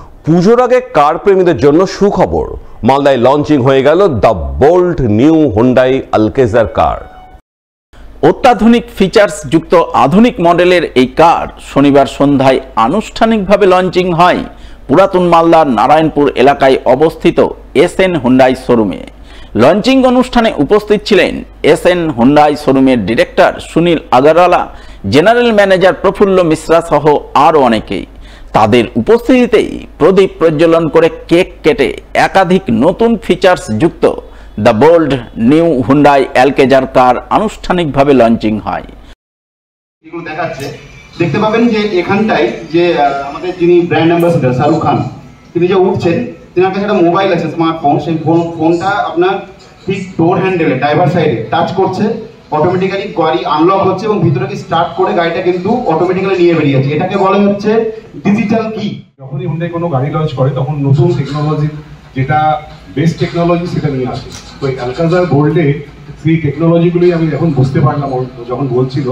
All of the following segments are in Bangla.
পুজোর আগে কার প্রেমীদের জন্য সুখবর, মালদায় লঞ্চিং হয়ে গেল দ্য বোল্ড নিউ হুন্ডাই আলকেজার কার। অত্যাধুনিক ফিচার্স যুক্ত আধুনিক মডেলের এই কার শনিবার সন্ধ্যায় আনুষ্ঠানিকভাবে লঞ্চিং হয় পুরাতন মালদার নারায়ণপুর এলাকায় অবস্থিত এসএন হুন্ডাই শোরুমে। লঞ্চিং অনুষ্ঠানে উপস্থিত ছিলেন এসএন হুন্ডাই শোরুমের director Sunil Agarwala, general manager Prafulla Mishra সহ আরও অনেকেই। তাদের উপস্থিতিতেই প্রদীপ প্রজ্বলন করে কেক কেটে একাধিক নতুন ফিচার্স যুক্ত দ্য বোল্ড নিউ হুন্ডাই অ্যালকেজার কার আনুষ্ঠানিকভাবে লঞ্চিং হয়। এগুলো দেখাচ্ছে, দেখতে পাবেন যে এখানটায় যে আমাদের যিনি ব্র্যান্ড অ্যাম্বাসেডর শাহরুখ খান, তিনি যে উঠছেন, তেনার কাছে একটা মোবাইল আছে, স্মার্টফোন। সেই ফোনটা আপনার ঠিক ডোর হ্যান্ডেলে ড্রাইভার সাইডে টাচ করছে, অটোমেটিক্যালি গাড়ি আনলক হচ্ছে এবং ভিতরে কি স্টার্ট করে গাড়িটা কিন্তু অটোমেটিক্যালি নিয়ে বেরিয়েছে। এটাকে বলা হচ্ছে ডিজিটাল কি। যখনই হুন্ডাই কোনো গাড়ি লঞ্চ করে তখন নতুন টেকনোলজি, যেটা বেস্ট টেকনোলজি, সেটা নিয়ে আসে। তো অ্যালকাজার বোল্ডে সেই টেকনোলজিগুলোই আমি এখন বুঝতে পারলাম যখন বলছিল,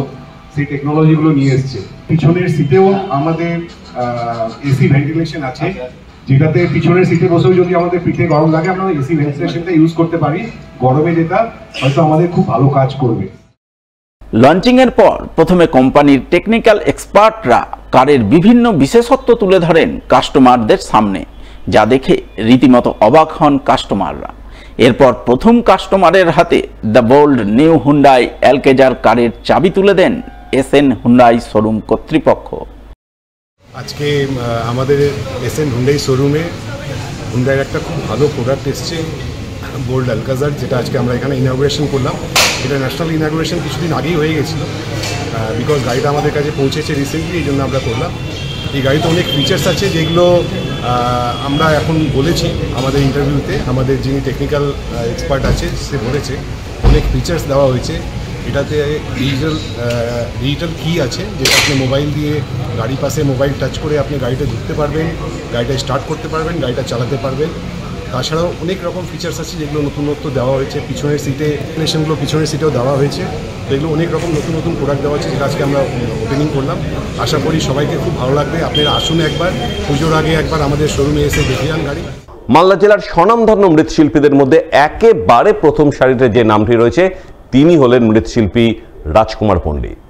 সেই টেকনোলজিগুলো নিয়ে এসছে। পিছনের সিটেও আমাদের এসি ভেন্টিলেশন আছে, যেটাতে পিছনের সিটে বসেও যদি আমাদের পিঠে গরম লাগে আমরা এসি ভেন্টিলেশনটা ইউজ করতে পারি গরমে, যেটা হয়তো আমাদের খুব ভালো কাজ করবে। লঞ্চিং এর পর প্রথমে কোম্পানির টেকনিক্যাল এক্সপার্টরা কারের বিভিন্ন বিশেষত্ব তুলে ধরেন কাস্টমারদের সামনে, যা দেখে রীতিমতো অবাক হন কাস্টমাররা। এরপর প্রথম কাস্টমারের হাতে দ্য বোল্ড নিউ হুন্ডাই অ্যালকেজার কারের চাবি তুলে দেন এসএন হুন্ডাই শোরুম কর্তৃপক্ষ। আজকে আমাদের এসএন হুন্ডাই শোরুমে হুন্ডাইয়ের একটা খুব ভালো প্রোডাক্ট এসছে, বোল্ড অ্যালকাজার, যেটা আজকে আমরা এখানে ইনাগুরেশন করলাম। এটা ন্যাশনাল ইনাগুরেশন কিছুদিন আগেই হয়ে গেছিলো, বিকজ গাড়িটা আমাদের কাছে পৌঁছেছে রিসেন্টলি, এই জন্য আমরা করলাম। এই গাড়িতে অনেক ফিচার্স আছে যেগুলো আমরা এখন বলেছি আমাদের ইন্টারভিউতে। আমাদের যিনি টেকনিক্যাল এক্সপার্ট আছে সে বলেছে অনেক ফিচার্স দেওয়া হয়েছে। এটাতে ডিজিটাল কি আছে, যেটা আপনি মোবাইল দিয়ে গাড়ি পাশে মোবাইল টাচ করে আপনি গাড়িটা ঢুকতে পারবেন, গাড়িটা স্টার্ট করতে পারবেন, গাড়িটা চালাতে পারবেন। তাছাড়াও অনেক রকম ফিচার্স আছে যেগুলো নতুনত্ব দেওয়া হয়েছে। পিছনের সিটে টেকনিশনগুলো পিছনের সিটেও দেওয়া হয়েছে। তো এগুলো অনেক রকম নতুন নতুন প্রোডাক্ট দেওয়া হচ্ছে, যেটা আজকে আমরা ওপেনিং করলাম। আশা করি সবাইকে খুব ভালো লাগবে। আপনারা আসুন একবার, পুজোর আগে একবার আমাদের শোরুমে এসে দেখে যান গাড়ি। মালদা জেলার স্বনামধন্য মৃৎশিল্পীদের মধ্যে একেবারে প্রথম সারিতে যে নামটি রয়েছে, তিনি হলেন মৃৎশিল্পী রাজকুমার পণ্ডিত।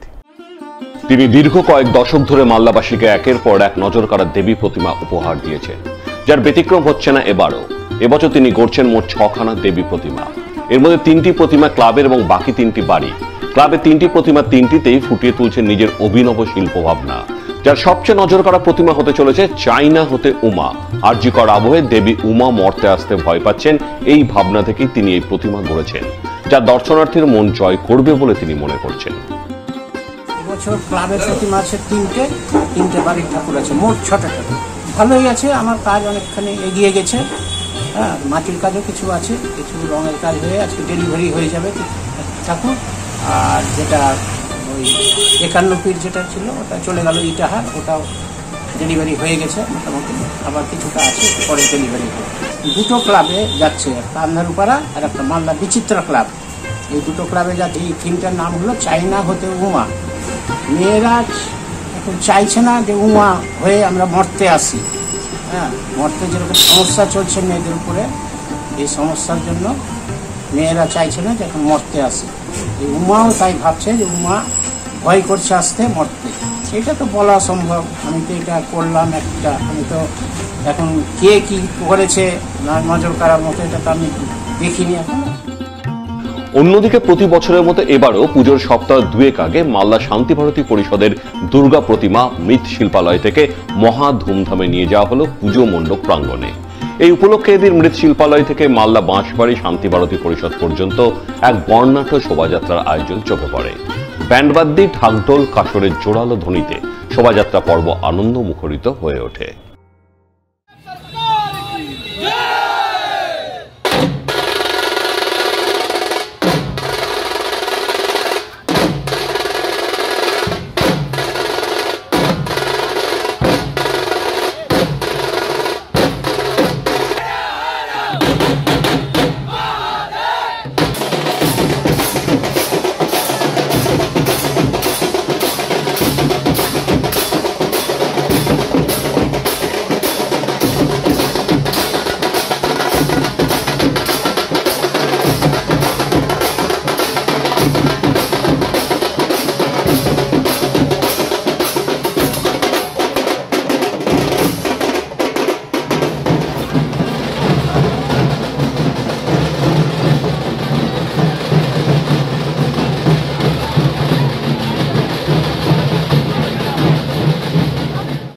তিনি দীর্ঘ কয়েক দশক ধরে মালদাবাসীকে একের পর এক নজর কাড়া দেবী প্রতিমা উপহার দিয়েছেন, যার ব্যতিক্রম হচ্ছে না এবারও। এবছর তিনি গড়ছেন মোট 6খানা দেবী প্রতিমা। এর মধ্যে 3টি প্রতিমা ক্লাবের এবং বাকি 3টি বাড়ি। ক্লাবের 3টি প্রতিমা 3টিতেই ফুটিয়ে তুলছেন নিজের অভিনব শিল্প ভাবনা। যার সবচেয়ে নজর কাড়া প্রতিমা হতে চলেছে চায়না হতে উমা। আরজিকর আবহে দেবী উমা মর্তে আসতে ভয় পাচ্ছেন, এই ভাবনা থেকেই তিনি এই প্রতিমা গড়েছেন, যা দর্শনার্থীর মন জয় করবে বলে তিনি মনে করছেন। এবছর ক্লাবের প্রতিমা আছে 3টে বাড়ির ঠাকুর আছে, মোট 6টা ঠাকুর। ভালোই আছে, আমার কাজ অনেকখানি এগিয়ে গেছে। হ্যাঁ, মাটির কাজও কিছু আছে, কিছু রঙের কাজ হয়ে আজকে ডেলিভারি হয়ে যাবে ঠাকুর। আর যেটা ওই 51 ফিট যেটা ছিল ওটা চলে গেল ইটাহার, ওটাও ডেলিভারি হয়ে গেছে মোটামুটি। আবার কিছুটা আছে, পরে ডেলিভারি হবে। 2টো ক্লাবে যাচ্ছে, একটা আন্ধারুপাড়া আর একটা মালদা বিচিত্রা ক্লাব। এই 2টো ক্লাবে যাচ্ছে। এই থিমটার নাম হলো চায়না হতে উমা। মেয়েরা এখন চাইছে না যে উমা হয়ে আমরা মর্তে আসি। হ্যাঁ, মর্তে যেরকম সমস্যা চলছে মেয়েদের উপরে, এই সমস্যার জন্য মেয়েরা চাইছে না যে এখন মর্তে আসি। এই উমাও তাই ভাবছে যে উমা ভয় করছে আসতে মর্তে। এটা তো বলা সম্ভব, আমি তো এটা করলাম একটা, আমি তো এখন কে কি করেছে না নজর কাড়ার মতো এটা তো আমি দেখিনি এখন। অন্যদিকে প্রতি বছরের মতো এবারও পুজোর সপ্তাহ 2 আগে মালদা শান্তি ভারতী পরিষদের দুর্গা প্রতিমা মৃৎশিল্পালয় থেকে মহা ধুমধামে নিয়ে যাওয়া হলো পুজো মণ্ডপ প্রাঙ্গণে। এই উপলক্ষে এদিন মৃৎশিল্পালয় থেকে মালদা বাঁশবাড়ি শান্তি ভারতী পরিষদ পর্যন্ত এক বর্ণাঢ্য শোভাযাত্রার আয়োজন চোখে পড়ে। ব্যান্ডবাদ্যি, ঢাকঢোল, কাসরের জোরালো ধ্বনিতে শোভাযাত্রা পর্ব আনন্দ মুখরিত হয়ে ওঠে।